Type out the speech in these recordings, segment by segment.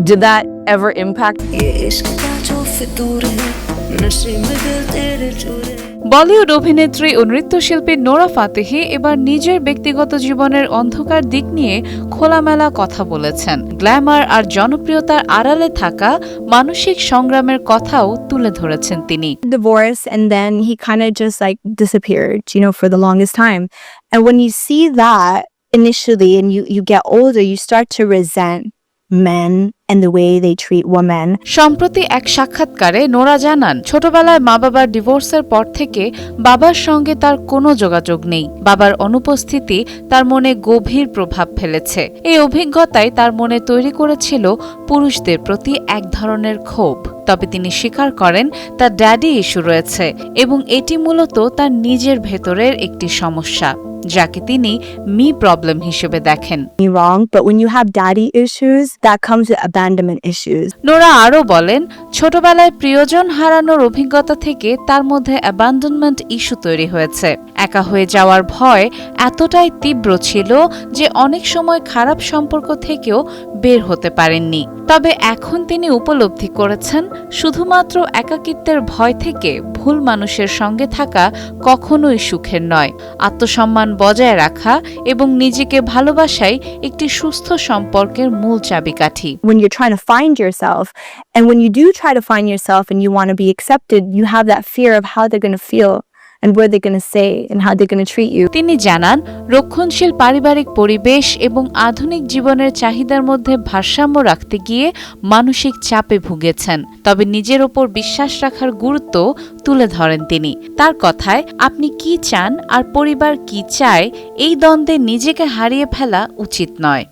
Did that ever impact? Bollywood অভিনেত্রী ও নৃত্যশিল্পী Nora Fatehi এবার নিজের ব্যক্তিগত জীবনের অন্ধকার দিক নিয়ে খোলামেলা কথা বলেছেন। গ্ল্যামার আর জনপ্রিয়তার আড়ালে থাকা মানসিক সংগ্রামের কথাও তুলে ধরেছেন তিনি। Divorce, and then he kind of just like disappeared, for the longest time. And when you see that initially and you get older, you start to resent men and the way they treat women. সম্প্রতি এক সাক্ষাৎকারে Nora জানান, ছোটবেলায় মা-বাবার ডিভোর্সের পর থেকে বাবার সঙ্গে তার কোনো যোগাযোগ নেই। বাবার অনুপস্থিতি তার মনে গভীর প্রভাব ফেলেছে। এই অভিজ্ঞতাই তার মনে তৈরি করেছিল পুরুষদের প্রতি এক ধরনের ক্ষোভ। তবে তিনি স্বীকার করেন তার ড্যাডি ইস্যু রয়েছে এবং এটি মূলত তার নিজের ভেতরের একটি সমস্যা, যাকে তিনি মি প্রবলেম হিসেবে দেখেন। Wrong, but when you have daddy issues, that comes with abandonment issues. Nora আরও বলেন, ছোটবেলায় প্রিয়জন হারানোর অভিজ্ঞতা থেকে তার মধ্যে অ্যাবান্ডনমেন্ট ইস্যু তৈরি হয়েছে। একা হয়ে যাওয়ার ভয় এতটাই তীব্র ছিল যে অনেক সময় খারাপ সম্পর্ক থেকেও বের হতে পারেননি। তবে এখন তিনি উপলব্ধি করেছেন, শুধুমাত্র একাকিত্বের ভয় থেকে ভুল মানুষের সঙ্গে থাকা কখনোই সুখের নয়। আত্মসম্মান বজায় রাখা এবং নিজেকে ভালোবাসাই একটি সুস্থ সম্পর্কের মূল চাবিকাঠি। When you're trying to find yourself, and when you do try to find yourself and you want to be accepted, you have that fear of how they're going to feel and what they're going to say and how they're going to treat you. তিনি জানান, রক্ষণশীল পারিবারিক পরিবেশ এবং আধুনিক জীবনের চাহিদার মধ্যে ভারসাম্য রাখতে গিয়ে মানসিক চাপে ভুগেছেন। তবে নিজের ওপর বিশ্বাস রাখার গুরুত্ব তুলে ধরেন তিনি। তার কথায়, আপনি কি চান আর পরিবার কি চায়, এই দ্বন্দ্বে নিজেকে হারিয়ে ফেলা উচিত নয়।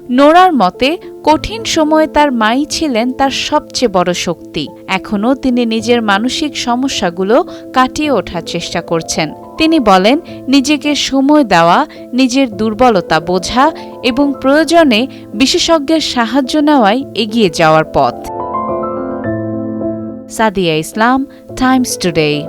নোরার মতে, কঠিন সময়ে তার মাই ছিলেন তার সবচেয়ে বড় শক্তি। এখনও তিনি নিজের মানসিক সমস্যাগুলো কাটিয়ে ওঠার চেষ্টা করছেন। তিনি বলেন, নিজেকে সময় দেওয়া, নিজের দুর্বলতা বোঝা এবং প্রয়োজনে বিশেষজ্ঞের সাহায্য নেওয়াই এগিয়ে যাওয়ার পথ। সাদিয়া ইসলাম, টাইমস টুডে।